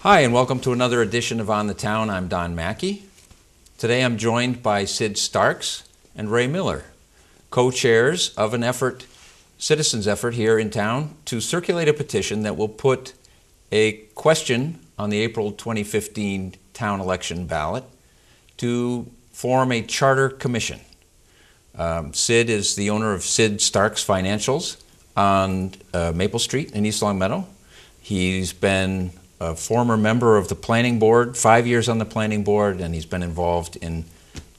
Hi, and welcome to another edition of On the Town. I'm Don Mackey. Today I'm joined by Sid Starks and Ray Miller, co-chairs of an effort, citizens' effort here in town to circulate a petition that will put a question on the April 2015 town election ballot to form a charter commission. Sid is the owner of Sid Starks Financials on Maple Street in East Longmeadow. He's been a former member of the planning board, 5 years on the planning board, and he's been involved in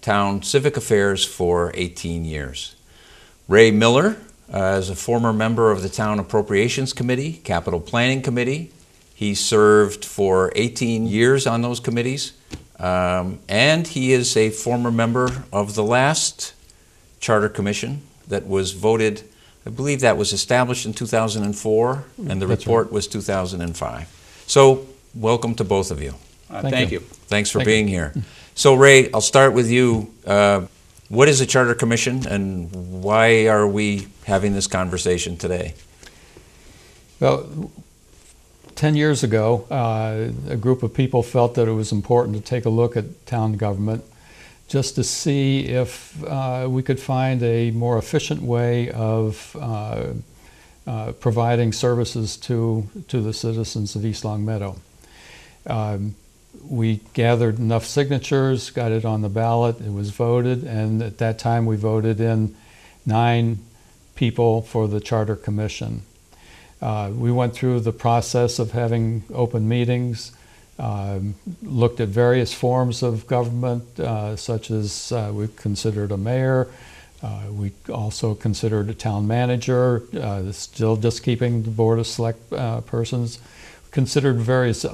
town civic affairs for 18 years. Ray Miller is a former member of the town appropriations committee, capital planning committee. He served for 18 years on those committees, and he is a former member of the last charter commission that was voted, I believe that was established in 2004, and the report was 2005. So, welcome to both of you. Thank you. Thanks for being here. So, Ray, I'll start with you. What is a charter commission, and why are we having this conversation today? Well, 10 years ago, a group of people felt that it was important to take a look at town government just to see if we could find a more efficient way of providing services to the citizens of East Longmeadow. We gathered enough signatures, got it on the ballot, it was voted, and at that time we voted in 9 people for the Charter Commission. We went through the process of having open meetings, looked at various forms of government, such as we considered a mayor. We also considered a town manager, still just keeping the board of select persons. Considered various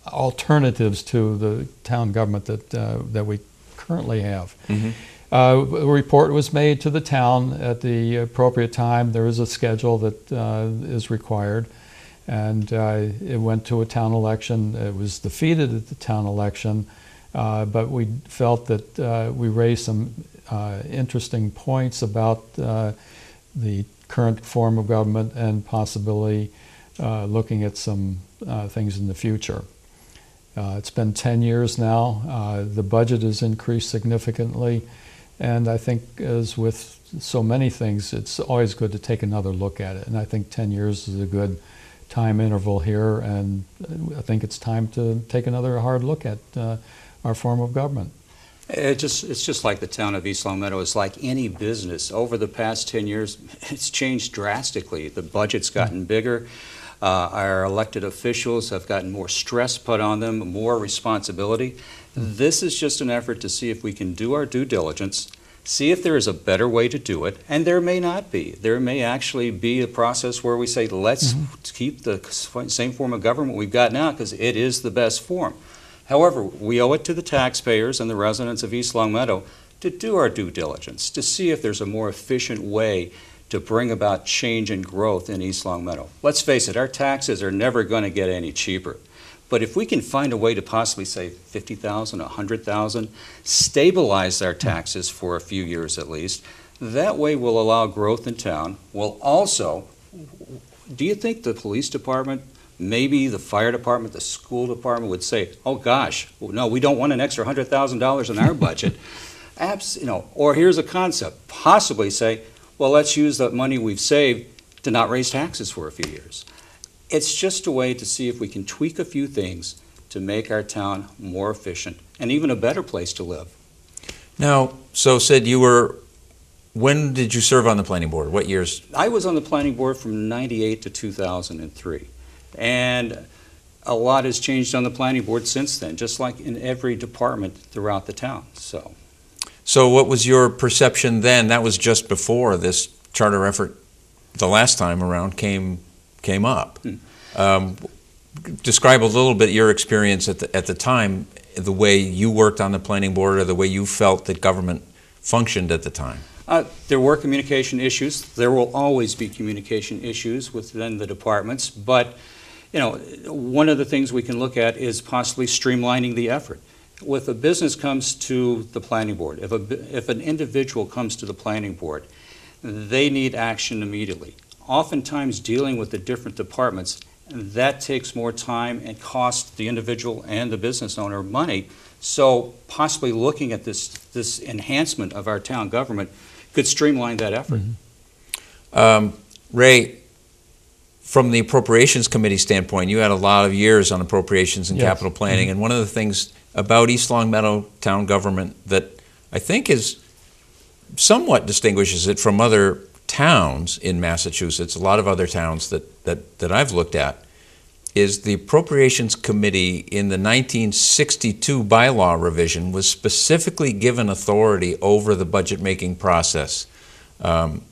alternatives to the town government that we currently have. Mm-hmm. A report was made to the town at the appropriate time. There is a schedule that is required, and it went to a town election. It was defeated at the town election, but we felt that we raised some interesting points about the current form of government and possibly looking at some things in the future. It's been 10 years now. The budget has increased significantly, and I think, as with so many things, it's always good to take another look at it. And I think 10 years is a good time interval here, and I think it's time to take another hard look at our form of government. It's just like the town of East Longmeadow. It's like any business. Over the past 10 years, it's changed drastically. The budget's gotten bigger. Our elected officials have gotten more stress put on them, more responsibility. This is just an effort to see if we can do our due diligence, see if there is a better way to do it, and there may not be. There may actually be a process where we say, let's keep the same form of government we've got now because it is the best form. However, we owe it to the taxpayers and the residents of East Longmeadow to do our due diligence, to see if there's a more efficient way to bring about change and growth in East Longmeadow. Let's face it, our taxes are never going to get any cheaper. But if we can find a way to possibly save $50,000, $100,000, stabilize our taxes for a few years at least, that way we'll allow growth in town. We'll also, do you think the police department, maybe the fire department, the school department would say, oh gosh, no, we don't want an extra $100,000 in our budget. Or here's a concept, possibly say, well, let's use the money we've saved to not raise taxes for a few years. It's just a way to see if we can tweak a few things to make our town more efficient and even a better place to live. Now, so Sid, when did you serve on the planning board? What years? I was on the planning board from 98 to 2003. And a lot has changed on the planning board since then, just like in every department throughout the town. So what was your perception then? That was just before this charter effort the last time around came up. Describe a little bit your experience at the time, the way you worked on the planning board or the way you felt that government functioned at the time. There were communication issues. There will always be communication issues within the departments, but one of the things we can look at is possibly streamlining the effort. If a business comes to the planning board, if an individual comes to the planning board, they need action immediately. Oftentimes dealing with the different departments that takes more time and costs the individual and the business owner money. So possibly looking at this enhancement of our town government could streamline that effort. Ray, from the Appropriations Committee standpoint, you had a lot of years on appropriations and Yes. capital planning, and one of the things about East Longmeadow town government that I think is somewhat distinguishes it from other towns in Massachusetts, a lot of other towns that I've looked at, is the Appropriations Committee in the 1962 bylaw revision was specifically given authority over the budget-making process,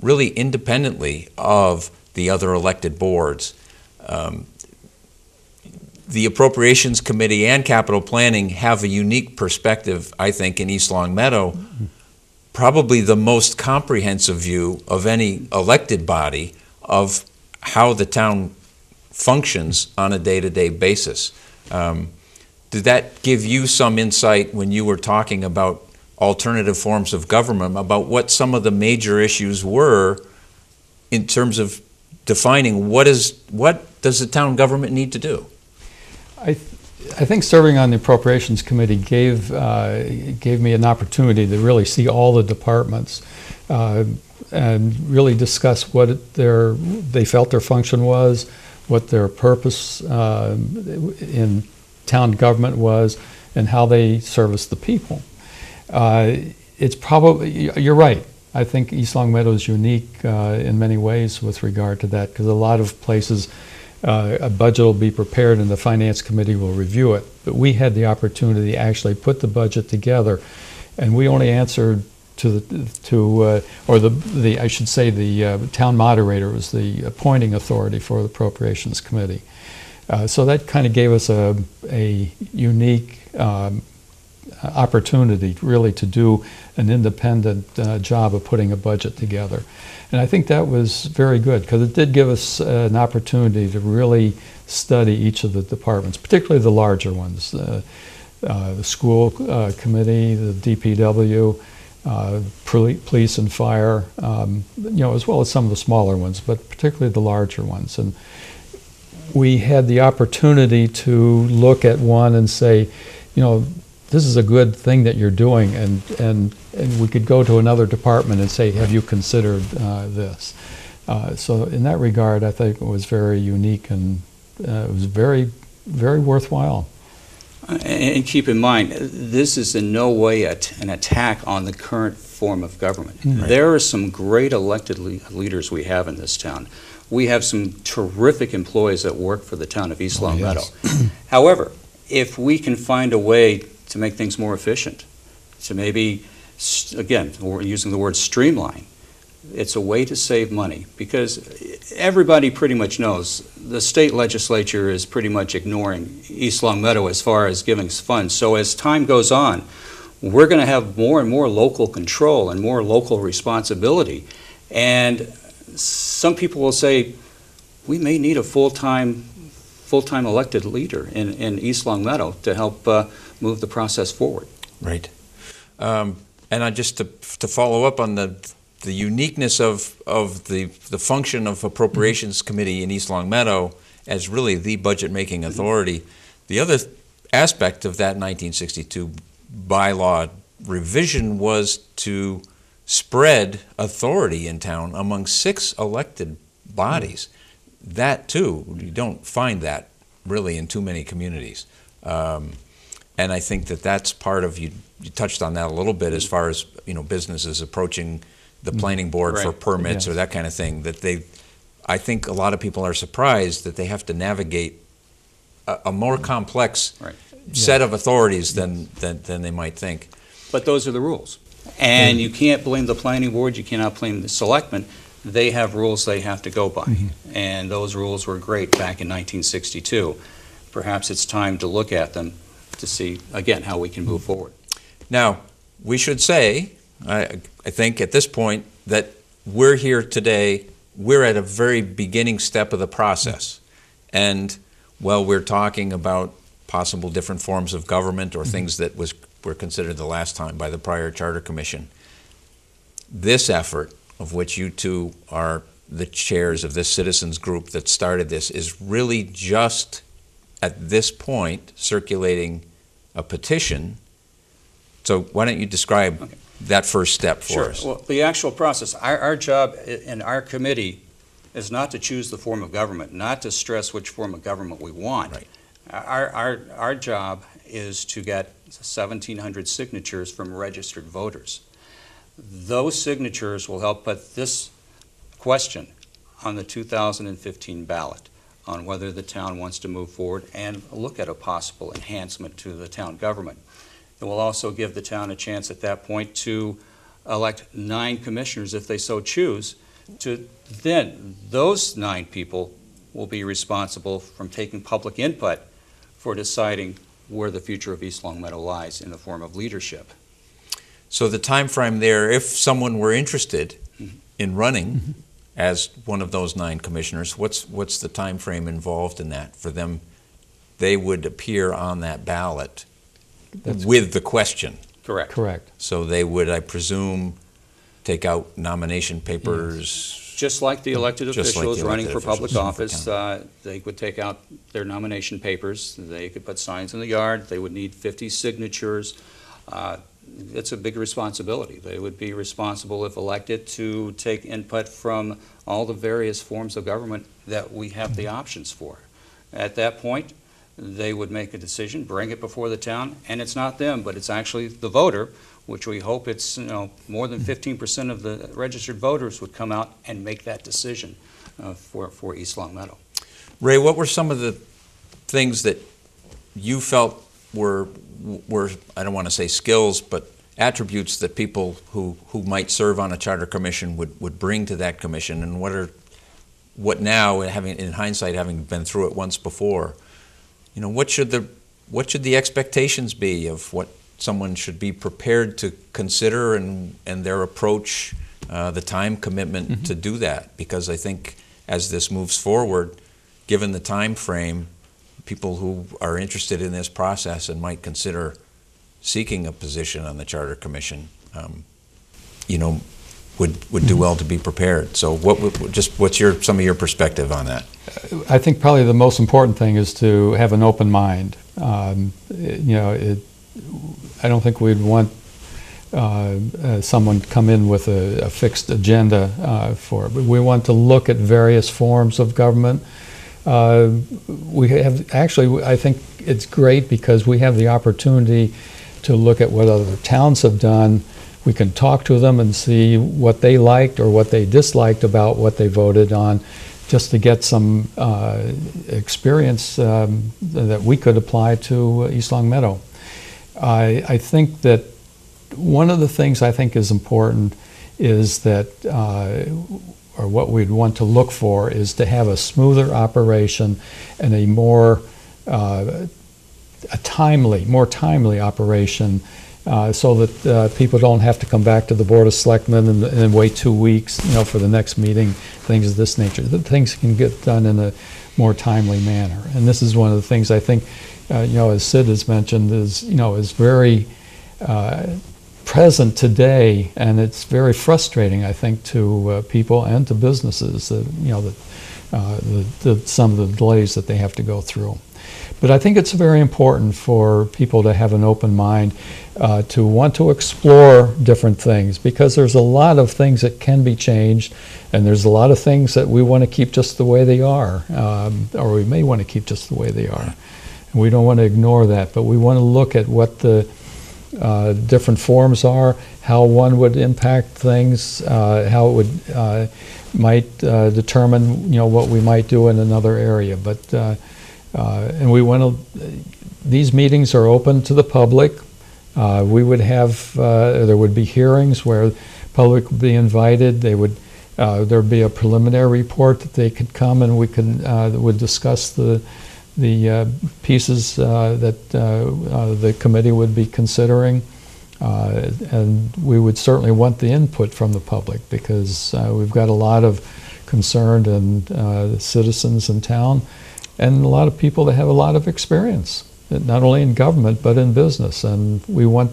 really independently of the other elected boards. The Appropriations Committee and Capital Planning have a unique perspective, I think, in East Longmeadow, probably the most comprehensive view of any elected body of how the town functions on a day-to-day basis. Did that give you some insight when you were talking about alternative forms of government, about what some of the major issues were in terms of defining what does the town government need to do? I think serving on the Appropriations Committee gave me an opportunity to really see all the departments and really discuss what they felt their function was, what their purpose in town government was, and how they service the people. It's probably, you're right. I think East Longmeadow is unique in many ways with regard to that, because a lot of places a budget will be prepared and the Finance Committee will review it. But we had the opportunity to actually put the budget together, and we only answered the town moderator was the appointing authority for the Appropriations Committee. So that kind of gave us a unique opportunity really to do an independent job of putting a budget together. And I think that was very good, because it did give us an opportunity to really study each of the departments, particularly the larger ones, the school committee, the DPW, police and fire, as well as some of the smaller ones, but particularly the larger ones. And we had the opportunity to look at one and say, this is a good thing that you're doing, and we could go to another department and say, have you considered this? So in that regard, I think it was very unique, and it was very, very worthwhile. And keep in mind, this is in no way an attack on the current form of government. Right. There are some great elected leaders we have in this town. We have some terrific employees that work for the town of East Longmeadow. Yes. However, if we can find a way to make things more efficient, to maybe, again, we're using the word streamline, it's a way to save money, because everybody pretty much knows the state legislature is pretty much ignoring East Longmeadow as far as giving us funds. So as time goes on, we're going to have more and more local control and more local responsibility. And some people will say, we may need a full-time elected leader in East Longmeadow to help move the process forward. Right. And just to follow up on the uniqueness of the function of Appropriations Committee in East Longmeadow as really the budget-making authority, the other aspect of that 1962 bylaw revision was to spread authority in town among 6 elected bodies. That, too, you don't find that really in too many communities. And I think that's part of, you touched on that a little bit as far as, businesses approaching the planning board for permits or that kind of thing, that I think a lot of people are surprised that they have to navigate a more complex set of authorities than they might think. But those are the rules. And you can't blame the planning board, you cannot blame the selectmen. They have rules they have to go by. And those rules were great back in 1962. Perhaps it's time to look at them to see, again, how we can move forward. Now, we should say, I think at this point, that we're here today, we're at a very beginning step of the process. And while we're talking about possible different forms of government or things that were considered the last time by the prior Charter Commission, this effort, of which you two are the chairs of this citizens group that started this, is really just at this point circulating a petition. So why don't you describe that first step for us? Well, the actual process, our job in our committee is not to choose the form of government, not to stress which form of government we want. Right. Our job is to get 1,700 signatures from registered voters. Those signatures will help put this question on the 2015 ballot on whether the town wants to move forward and look at a possible enhancement to the town government. It will also give the town a chance at that point to elect 9 commissioners if they so choose. Then those 9 people will be responsible from taking public input for deciding where the future of East Longmeadow lies in the form of leadership. So the time frame there, if someone were interested in running as one of those 9 commissioners, what's the time frame involved in that for them? They would appear on that ballot with the question. Correct. Correct. So they would, I presume, take out nomination papers. Just like the elected Just like officials the running elected for public officials. office, they would take out their nomination papers. They could put signs in the yard. They would need 50 signatures. It's a big responsibility. They would be responsible, if elected, to take input from all the various forms of government that we have the options for. At that point, they would make a decision, bring it before the town, and it's not them, but it's actually the voter, which we hope it's, more than 15% of the registered voters would come out and make that decision for East Longmeadow. Ray, what were some of the things that you felt were I don't want to say skills, but attributes that people who might serve on a charter commission would bring to that commission, and what now, in hindsight, having been through it once before, what should the expectations be of what someone should be prepared to consider and their approach, the time commitment to do that? Because I think as this moves forward, given the time frame, people who are interested in this process and might consider seeking a position on the Charter Commission, would do well to be prepared. So what's some of your perspective on that? I think probably the most important thing is to have an open mind. I don't think we'd want someone to come in with a fixed agenda for it. But we want to look at various forms of government. We have actually, I think it's great because we have the opportunity to look at what other towns have done. We can talk to them and see what they liked or what they disliked about what they voted on, just to get some experience that we could apply to East Longmeadow. I think that one of the things I think is important is that, or what we'd want to look for, is to have a smoother operation and a more timely operation, so that people don't have to come back to the Board of Selectmen and wait 2 weeks, for the next meeting, things of this nature. That things can get done in a more timely manner. And this is one of the things I think, as Sid has mentioned, is very present today, and it's very frustrating, I think, to people and to businesses, some of the delays that they have to go through. But I think it's very important for people to have an open mind, to want to explore different things, because there's a lot of things that can be changed, and there's a lot of things that we want to keep just the way they are, or we may want to keep just the way they are. And we don't want to ignore that, but we want to look at what the different forms are, how one would impact things, how it would might determine what we might do in another area. But and we want to. These meetings are open to the public. We would have there would be hearings where the public would be invited. They would there would be a preliminary report that they could come, and we could that would discuss the pieces that the committee would be considering, and we would certainly want the input from the public, because we've got a lot of concerned and citizens in town, and a lot of people that have a lot of experience, not only in government but in business, and we want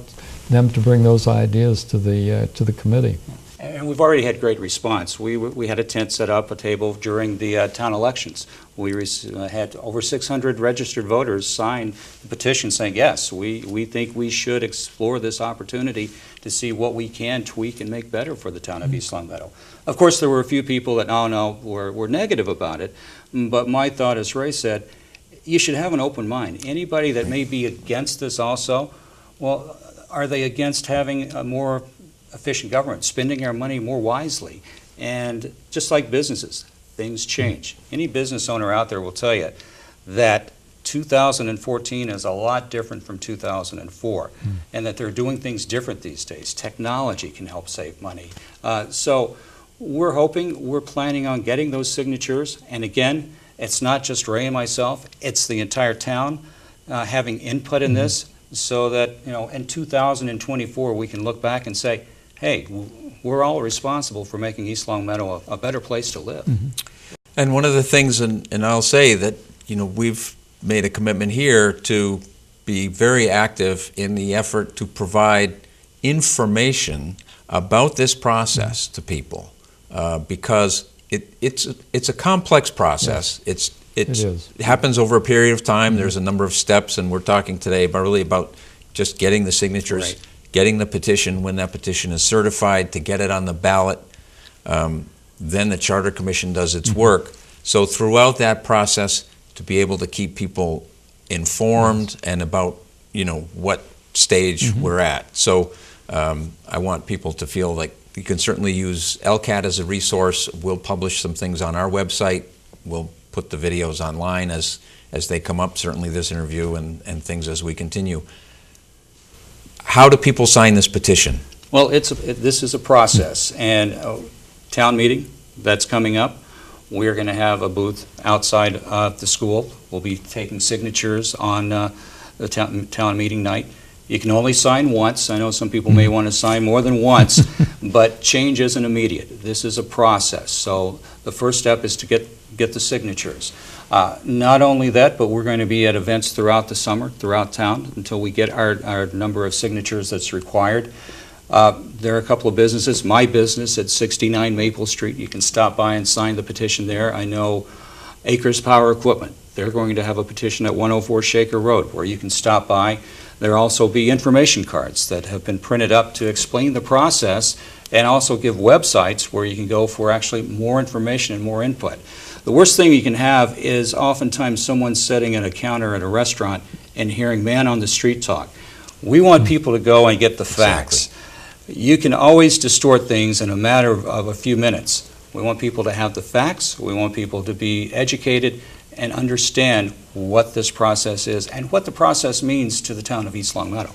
them to bring those ideas to the committee. And we've already had great response. We had a tent set up, a table during the town elections. We had over 600 registered voters sign the petition saying, yes, we think we should explore this opportunity to see what we can tweak and make better for the town of East Longmeadow. Of course, there were a few people that, were negative about it, but my thought, as Ray said, you should have an open mind. Anybody that may be against this also, well, are they against having a more efficient government, spending our money more wisely? And just like businesses, things change. Any business owner out there will tell you that 2014 is a lot different from 2004, and that they're doing things different these days. Technology can help save money. So we're planning on getting those signatures, and again, it's not just Ray and myself, it's the entire town having input in this, so that, in 2024 we can look back and say, hey, we're all responsible for making East Longmeadow a better place to live. And one of the things, and I'll say that, we've made a commitment here to be very active in the effort to provide information about this process to people, because it's a complex process. Yes. It happens over a period of time. There's a number of steps, and we're talking today about just getting the signatures, Right. getting the petition. When that petition is certified, to get it on the ballot, then the Charter Commission does its work. So throughout that process, to be able to keep people informed and about what stage we're at. So I want people to feel like you can certainly use LCAT as a resource. We'll publish some things on our website. We'll put the videos online as they come up, certainly this interview and things as we continue. How do people sign this petition? Well, this is a process, and town meeting that's coming up. We're going to have a booth outside of the school. We'll be taking signatures on the town meeting night. You can only sign once. I know some people may want to sign more than once, but change isn't immediate. This is a process. So the first step is to get the signatures. Not only that, but we're going to be at events throughout the summer, throughout town, until we get our number of signatures that's required. There are a couple of businesses. My business at 69 Maple Street, you can stop by and sign the petition there. I know Acres Power Equipment, they're going to have a petition at 104 Shaker Road where you can stop by. There'll also be information cards that have been printed up to explain the process, and also give websites where you can go for actually more information and more input. The worst thing you can have is oftentimes someone sitting at a counter at a restaurant and hearing man on the street talk. We want people to go and get the facts. Exactly. You can always distort things in a matter of a few minutes. We want people to have the facts. We want people to be educated and understand what this process is and what the process means to the town of East Longmeadow.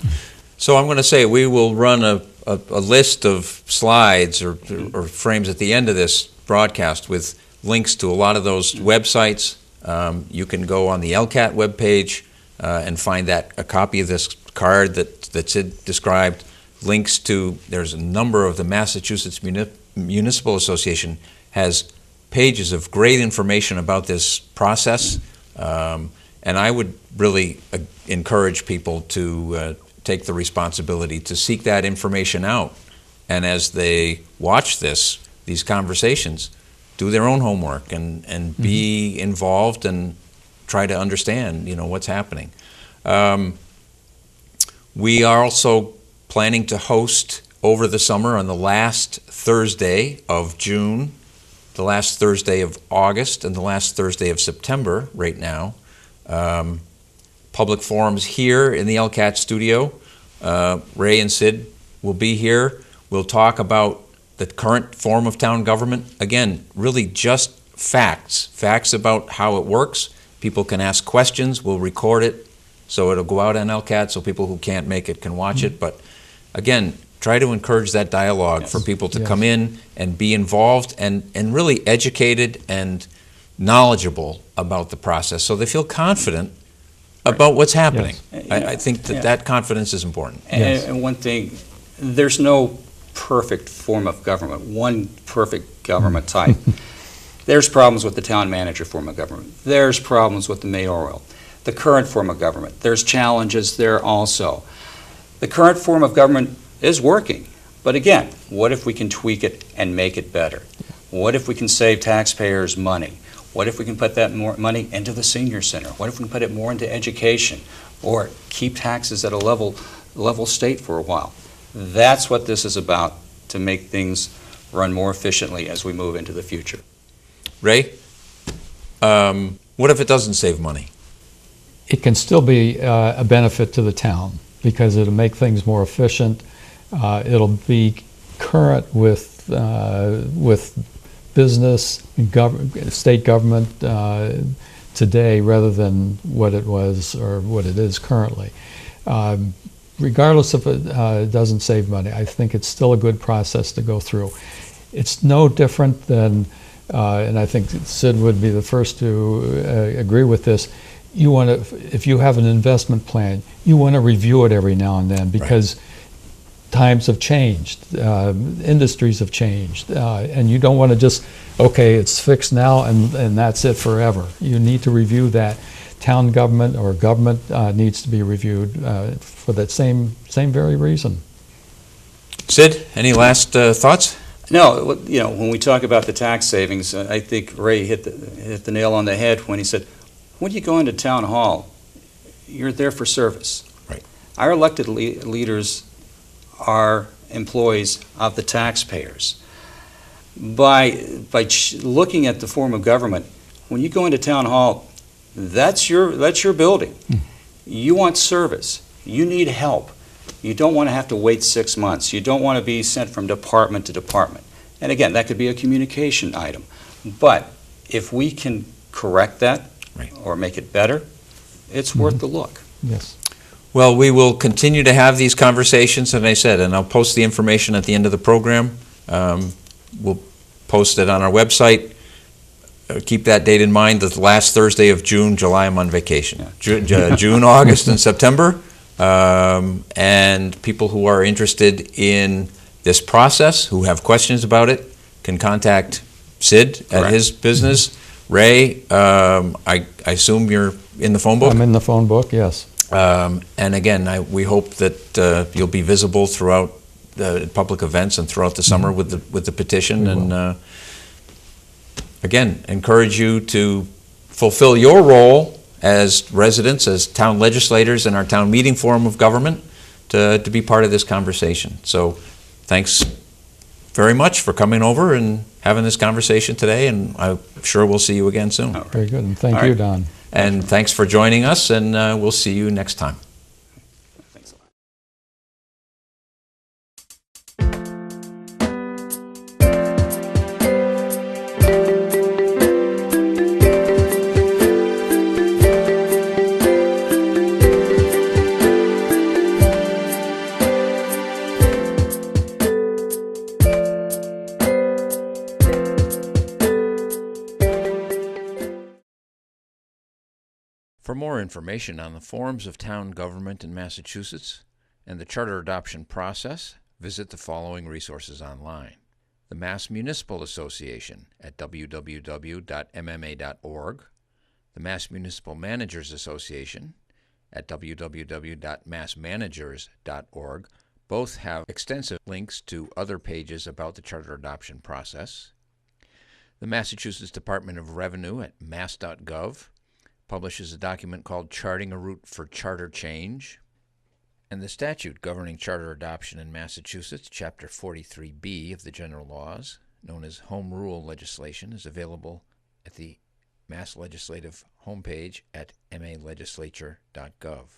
So I'm going to say we will run a list of slides or frames at the end of this broadcast with links to a lot of those websites. You can go on the LCAT webpage and find a copy of this card that Sid described. Links to, there's a number of the Massachusetts Municipal Association has pages of great information about this process, and I would really encourage people to take the responsibility to seek that information out, and as they watch these conversations, do their own homework and be involved and try to understand what's happening. We are also planning to host over the summer on the last Thursday of June, the last Thursday of August, and the last Thursday of September right now, public forums here in the LCAT studio. Ray and Sid will be here. We'll talk about the current form of town government. Again, really just facts about how it works. People can ask questions. We'll record it, so it'll go out on LCAT so people who can't make it can watch it. But again, try to encourage that dialogue for people to come in and be involved and really educated and knowledgeable about the process so they feel confident about what's happening. I think that confidence is important. And one thing, there's no perfect form of government, one perfect government type. There's problems with the town manager form of government. There's problems with the mayoral. The current form of government, there's challenges there also. The current form of government is working, But again, what if we can tweak it and make it better? What if we can save taxpayers money? What if we can put that more money into the senior center? What if we can put it more into education? Or keep taxes at a level state for a while? That's what this is about, to make things run more efficiently as we move into the future. Ray, what if it doesn't save money? It can still be a benefit to the town because it'll make things more efficient. It'll be current with business, state government today rather than what it was or what it is currently. Regardless if it doesn't save money, I think it's still a good process to go through. It's no different than, and I think Sid would be the first to agree with this, you want to, if you have an investment plan, you want to review it every now and then because times have changed, industries have changed, and you don't want to just, okay, it's fixed now and that's it forever. You need to review that. Town government or government needs to be reviewed for that same very reason. Sid, any last thoughts? No, when we talk about the tax savings, I think Ray hit the nail on the head when he said, when you go into town hall, you're there for service. Right. Our elected leaders are employees of the taxpayers. By looking at the form of government, when you go into town hall, that's your building. You want service. You need help. You don't want to have to wait 6 months. You don't want to be sent from department to department. And again, that could be a communication item. But if we can correct that or make it better, it's worth the look. Yes. Well, we will continue to have these conversations, and I said, and I'll post the information at the end of the program. We'll post it on our website. Keep that date in mind, the last Thursday of June. July, I'm on vacation. June, August, and September. And people who are interested in this process, who have questions about it, can contact Sid at his business. Ray, I assume you're in the phone book? I'm in the phone book, yes. And again, we hope that you'll be visible throughout the public events and throughout the summer with the petition. And again, encourage you to fulfill your role as residents, as town legislators in our town meeting forum of government, to be part of this conversation. So thanks very much for coming over and having this conversation today, and I'm sure we'll see you again soon. Very good, and thank you, Don. And thanks for joining us, and we'll see you next time. Thanks a lot. For more information on the forms of town government in Massachusetts and the charter adoption process, visit the following resources online. The Mass Municipal Association at www.mma.org, the Mass Municipal Managers Association at www.massmanagers.org. Both have extensive links to other pages about the charter adoption process. The Massachusetts Department of Revenue at mass.gov publishes a document called Charting a Route for Charter Change. And the statute governing charter adoption in Massachusetts, Chapter 43B of the General Laws, known as Home Rule legislation, is available at the Mass Legislative homepage at malegislature.gov.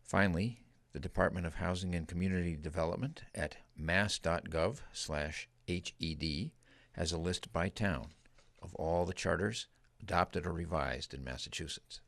Finally, the Department of Housing and Community Development at mass.gov/HED has a list by town of all the charters adopted or revised in Massachusetts.